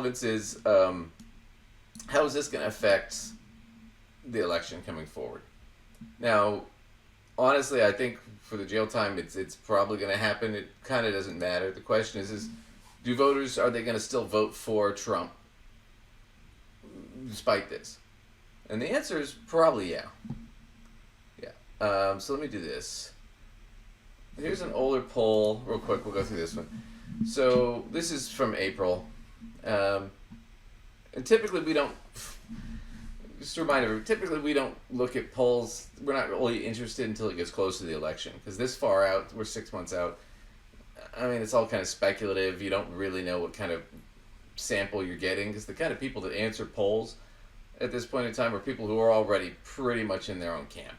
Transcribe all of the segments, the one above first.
relevance is how is this going to affect the election coming forward? Now, honestly, I think for the jail time, it's probably going to happen. It kind of doesn't matter. The question is do voters, are they going to still vote for Trump despite this? And the answer is probably yeah. Yeah. So let me do this. Here's an older poll, real quick. We'll go through this one. So this is from April. And typically we don't, just a reminder, typically we don't look at polls. We're not really interested until it gets close to the election. Because this far out, we're 6 months out. I mean, it's all kind of speculative. You don't really know what kind of sample you're getting. Because the kind of people that answer polls at this point in time are people who are already pretty much in their own camp.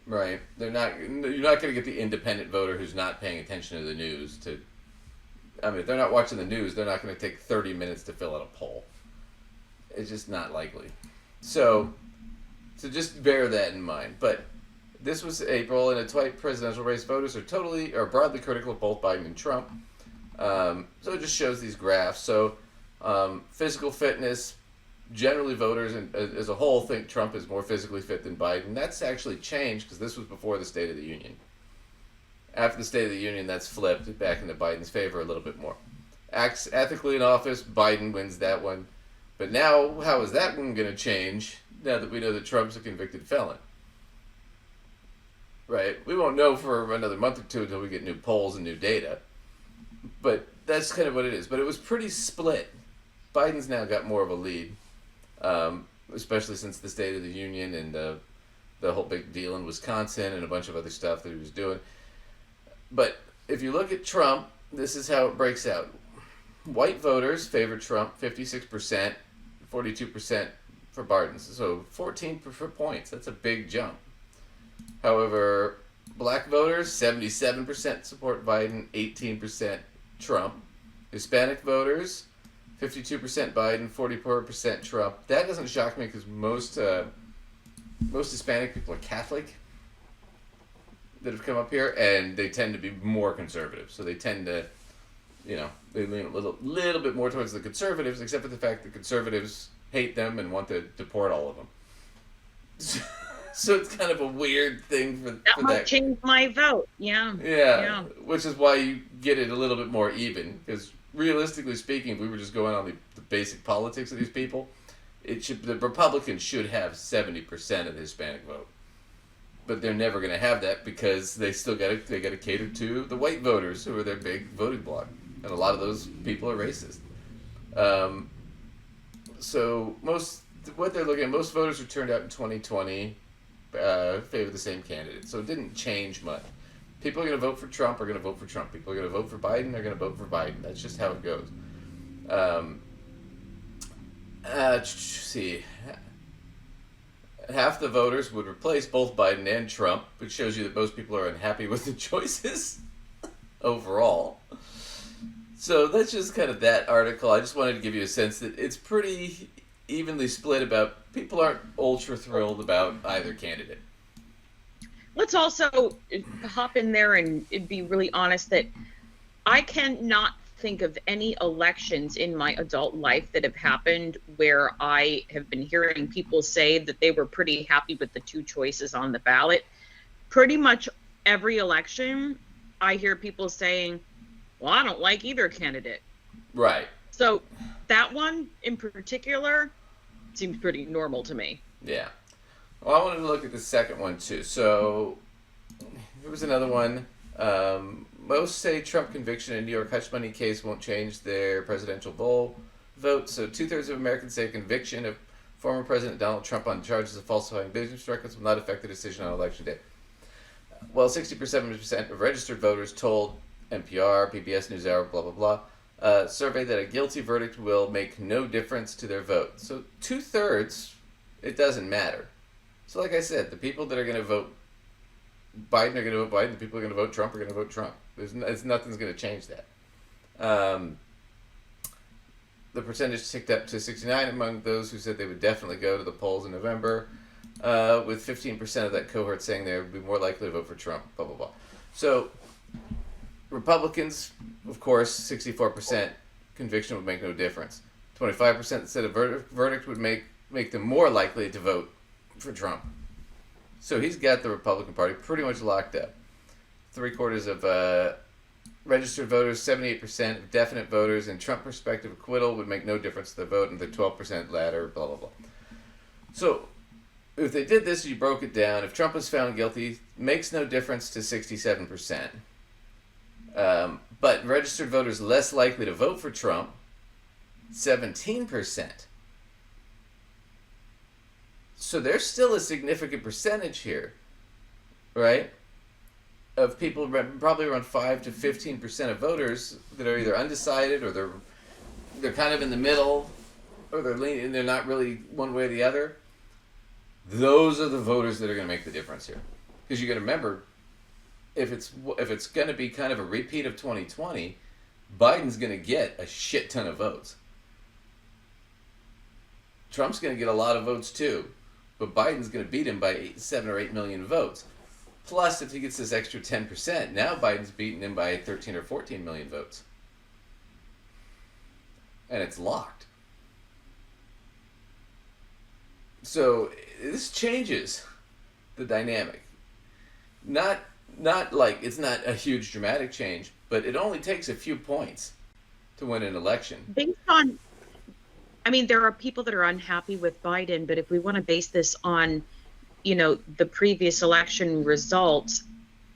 Right. You're not going to get the independent voter who's not paying attention to the news to, I mean, if they're not watching the news, they're not going to take 30 minutes to fill out a poll. It's just not likely. So just bear that in mind. But this was April, in a tight presidential race, voters are broadly critical of both Biden and Trump. So it just shows these graphs. So physical fitness, generally voters as a whole think Trump is more physically fit than Biden. That's actually changed because this was before the State of the Union. After the State of the Union, that's flipped back into Biden's favor a little bit more. Acts ethically in office, Biden wins that one. But now, how is that one going to change now that we know that Trump's a convicted felon? Right? We won't know for another month or two until we get new polls and new data. But that's kind of what it is. But it was pretty split. Biden's now got more of a lead. Especially since the State of the Union and the whole big deal in Wisconsin and a bunch of other stuff that he was doing. But if you look at Trump, this is how it breaks out. White voters favor Trump 56%, 42% for Biden. So 14 points. That's a big jump. However, black voters, 77% support Biden, 18% Trump. Hispanic voters, 52% Biden, 44% Trump. That doesn't shock me because most Hispanic people are Catholic that have come up here, and they tend to be more conservative. So they tend to, they lean a little bit more towards the conservatives, except for the fact that conservatives hate them and want to deport all of them. So it's kind of a weird thing for that. Might change my vote. Yeah. Which is why you get it a little bit more even, because realistically speaking, if we were just going on the basic politics of these people, the Republicans should have 70% of the Hispanic vote, but they're never going to have that because they still got to cater to the white voters who are their big voting bloc, and a lot of those people are racist. So what they're looking at, most voters who turned out in 2020 favor the same candidate, so it didn't change much. People are going to vote for Trump are going to vote for Trump. People are going to vote for Biden are going to vote for Biden. That's just how it goes. See. Half the voters would replace both Biden and Trump, which shows you that most people are unhappy with the choices overall. So that's just kind of that article. I just wanted to give you a sense that it's pretty evenly split about people aren't ultra thrilled about either candidate. Let's also hop in there and be really honest that I cannot think of any elections in my adult life that have happened where I have been hearing people say that they were pretty happy with the two choices on the ballot. Pretty much every election, I hear people saying, well, I don't like either candidate. Right. So that one in particular seems pretty normal to me. Yeah. Well, I wanted to look at the second one, too. So, here was another one. Most say Trump conviction in New York hush money case won't change their presidential vote. So, 2/3 of Americans say conviction of former President Donald Trump on charges of falsifying business records will not affect the decision on Election Day. Well, 67% of registered voters told NPR, PBS NewsHour, blah, blah, blah, survey that a guilty verdict will make no difference to their vote. So, 2/3, it doesn't matter. So like I said, the people that are going to vote Biden are going to vote Biden. The people who are going to vote Trump are going to vote Trump. Nothing's going to change that. The percentage ticked up to 69 among those who said they would definitely go to the polls in November, with 15% of that cohort saying they would be more likely to vote for Trump, blah, blah, blah. So Republicans, of course, 64% conviction would make no difference. 25% instead of verdict would make them more likely to vote for Trump. So he's got the Republican Party pretty much locked up. 3/4 of registered voters, 78% of definite voters, in Trump perspective, acquittal would make no difference to the vote, and the 12% ladder, blah, blah, blah. So if they did this, you broke it down. If Trump was found guilty, makes no difference to 67%. But registered voters less likely to vote for Trump, 17%. So there's still a significant percentage here, right? Of people, probably around 5 to 15% of voters that are either undecided or they're kind of in the middle, or they're leaning, they're not really one way or the other. Those are the voters that are going to make the difference here, because you got to remember, if it's going to be kind of a repeat of 2020, Biden's going to get a shit ton of votes. Trump's going to get a lot of votes too, but Biden's going to beat him by 7 or 8 million votes. Plus, if he gets this extra 10%, now Biden's beating him by 13 or 14 million votes. And it's locked. So this changes the dynamic. Not like, it's not a huge dramatic change, but it only takes a few points to win an election. Based on, I mean, there are people that are unhappy with Biden, but if we want to base this on, the previous election results,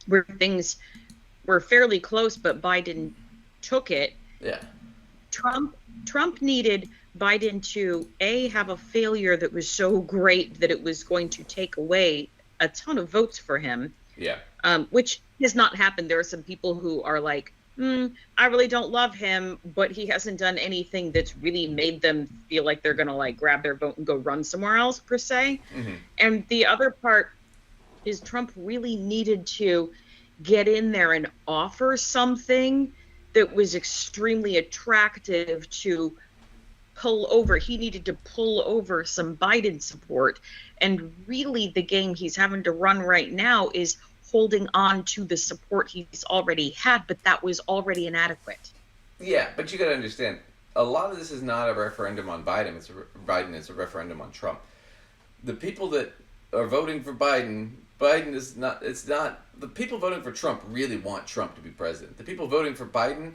where things were fairly close, but Biden took it. Yeah. Trump needed Biden to have a failure that was so great that it was going to take away a ton of votes for him. Yeah. Which has not happened. There are some people who are like, I really don't love him, but he hasn't done anything that's really made them feel like they're going to like grab their vote and go run somewhere else, per se. Mm-hmm. And the other part is Trump really needed to get in there and offer something that was extremely attractive to pull over. He needed to pull over some Biden support. And really the game he's having to run right now is holding on to the support he's already had, but that was already inadequate. Yeah, but you got to understand, a lot of this is not a referendum on Biden. It's a referendum on Trump. The people that are voting for Biden is not. It's not the people voting for Trump really want Trump to be president. The people voting for Biden,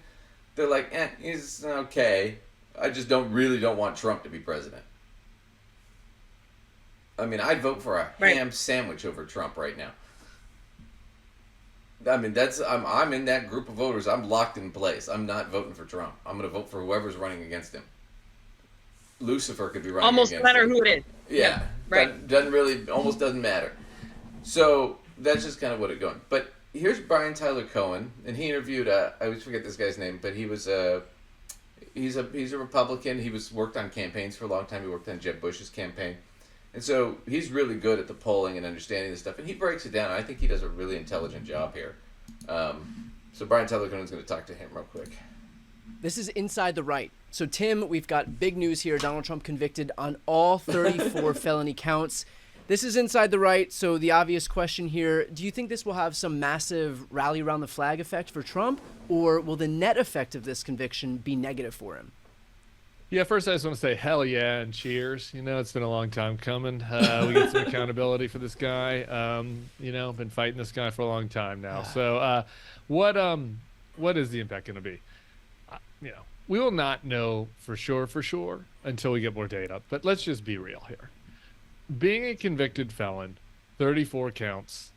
they're like, he's okay. I just don't want Trump to be president. I mean, I'd vote for a ham sandwich over Trump right now. I mean, I'm in that group of voters. I'm locked in place. I'm not voting for Trump. I'm going to vote for whoever's running against him. Lucifer could be running almost against no matter him. who it is. Yeah, right. Almost doesn't matter. So that's just kind of what it's going. But here's Brian Tyler Cohen, and he interviewed. I always forget this guy's name, but he was he's a Republican. He worked on campaigns for a long time. He worked on Jeb Bush's campaign. And so he's really good at the polling and understanding this stuff, and he breaks it down. I think he does a really intelligent job here. So Brian Tyler Cohen's going to talk to him real quick. This is Inside the Right. So Tim, we've got big news here. Donald Trump convicted on all 34 felony counts. This is Inside the Right, so the obvious question here, do you think this will have some massive rally around the flag effect for Trump, or will the net effect of this conviction be negative for him? Yeah, first I just want to say hell yeah and cheers. It's been a long time coming. We get some accountability for this guy. Been fighting this guy for a long time now. So what is the impact going to be? We will not know for sure until we get more data. But let's just be real here. Being a convicted felon, 34 counts,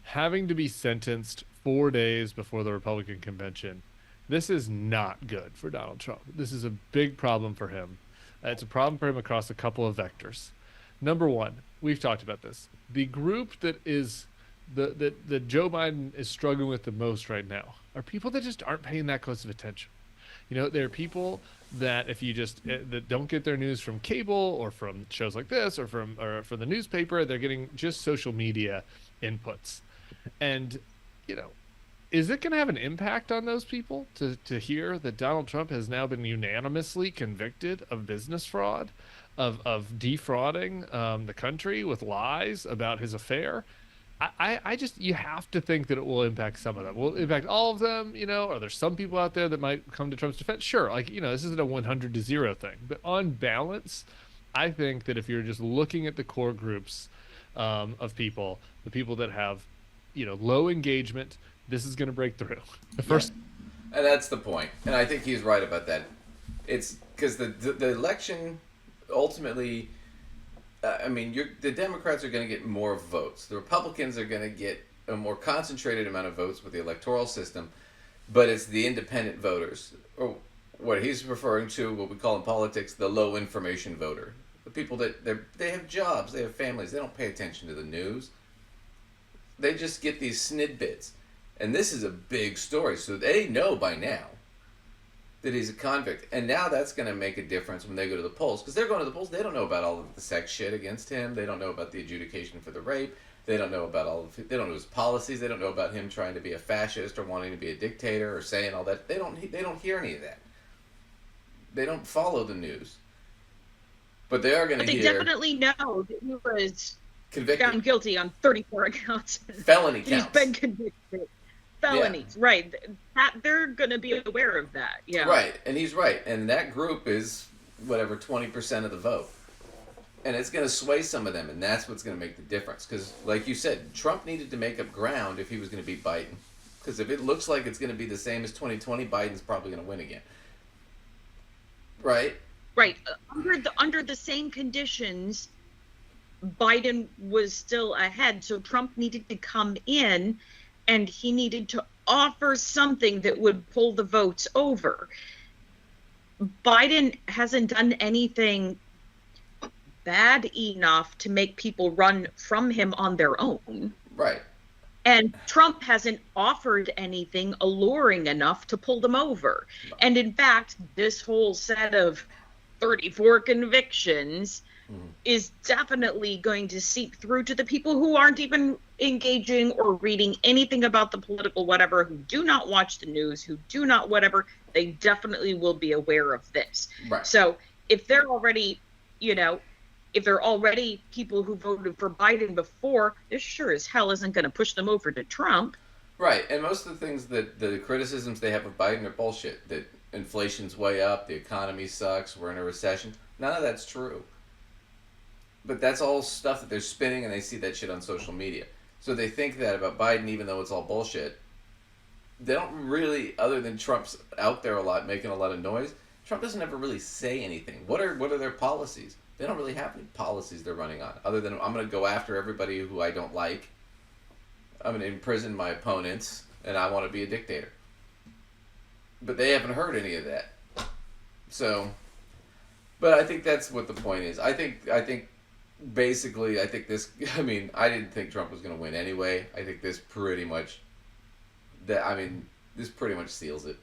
having to be sentenced 4 days before the Republican convention, this is not good for Donald Trump. This is a big problem for him. It's a problem for him across a couple of vectors. Number one, we've talked about this. The group that is that Joe Biden is struggling with the most right now are people that just aren't paying that close of attention. There are people that if you just that don't get their news from cable or from shows like this or from the newspaper, they're getting just social media inputs. And is it going to have an impact on those people to hear that Donald Trump has now been unanimously convicted of business fraud, of defrauding the country with lies about his affair? I just, you have to think that it will impact some of them. Will it impact all of them? Are there some people out there that might come to Trump's defense? Sure. Like, this isn't a 100-0 thing, but on balance, I think that if you're just looking at the core groups of people, the people that have, low engagement, this is going to break through. The first, and that's the point. And I think he's right about that. It's because the election ultimately. The Democrats are going to get more votes. The Republicans are going to get a more concentrated amount of votes with the electoral system, but it's the independent voters, or what he's referring to, what we call in politics, the low information voter. The people that they have jobs, they have families, they don't pay attention to the news. They just get these snidbits. And this is a big story, so they know by now that he's a convict. And now that's going to make a difference when they go to the polls. Because they're going to the polls, they don't know about all of the sex shit against him. They don't know about the adjudication for the rape. They don't know about they don't know his policies. They don't know about him trying to be a fascist or wanting to be a dictator or saying all that. They don't hear any of that. They don't follow the news. But they are going to hear... They definitely know that he was convicted. Found guilty on 34 counts. Felony counts. He's been convicted. Felonies, yeah. Right. They're going to be aware of that, yeah. Right, and he's right. And that group is, 20% of the vote. And it's going to sway some of them, and that's what's going to make the difference. Because, like you said, Trump needed to make up ground if he was going to beat Biden. Because if it looks like it's going to be the same as 2020, Biden's probably going to win again. Right? Right. Under the same conditions, Biden was still ahead, so Trump needed to come in and he needed to offer something that would pull the votes over. Biden hasn't done anything bad enough to make people run from him on their own. Right. And Trump hasn't offered anything alluring enough to pull them over. And in fact, this whole set of 34 convictions is definitely going to seep through to the people who aren't even engaging or reading anything about the political whatever, who do not watch the news, who do not whatever. They definitely will be aware of this. Right. So if they're already, if they're already people who voted for Biden before, this sure as hell isn't going to push them over to Trump. Right, and most of the things that the criticisms they have of Biden are bullshit. That inflation's way up, the economy sucks, we're in a recession. None of that's true. But that's all stuff that they're spinning, and they see that shit on social media. So they think that about Biden, even though it's all bullshit. They don't really, other than Trump's out there a lot, making a lot of noise, Trump doesn't ever really say anything. What are their policies? They don't really have any policies they're running on, other than I'm going to go after everybody who I don't like. I'm going to imprison my opponents, and I want to be a dictator. But they haven't heard any of that. So, but I think that's what the point is. I think basically, I think I didn't think Trump was going to win anyway. I think this pretty much seals it.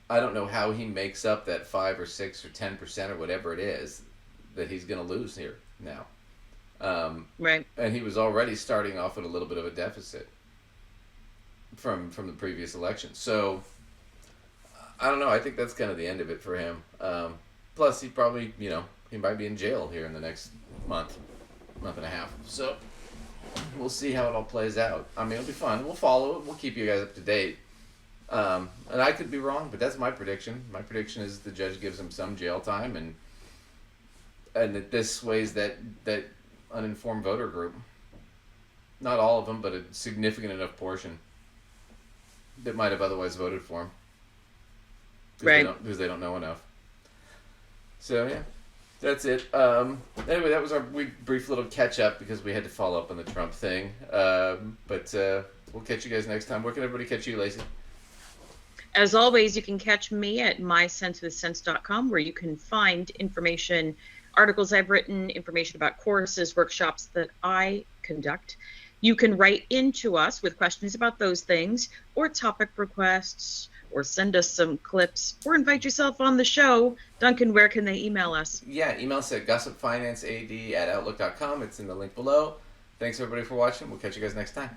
I don't know how he makes up that 5 or 6 or 10% or whatever it is that he's going to lose here now. Right. And he was already starting off with a little bit of a deficit from the previous election. So, I don't know. I think that's kind of the end of it for him. Plus, he probably, he might be in jail here in the next month and a half. So, we'll see how it all plays out. It'll be fun. We'll follow it. We'll keep you guys up to date. And I could be wrong, but that's my prediction. My prediction is the judge gives him some jail time, and that this sways that uninformed voter group. Not all of them, but a significant enough portion that might have otherwise voted for him. Right. Because they don't know enough. So, yeah. That's it. Anyway, that was our brief little catch-up because we had to follow up on the Trump thing. But we'll catch you guys next time. Where can everybody catch you, Lacey? As always, you can catch me at mysensewithsense.com, where you can find information, articles I've written, information about courses, workshops that I conduct. You can write into us with questions about those things, or topic requests, or send us some clips, or invite yourself on the show. Duncan, where can they email us? Yeah, email us at gossipfinancead@outlook.com. It's in the link below. Thanks, everybody, for watching. We'll catch you guys next time.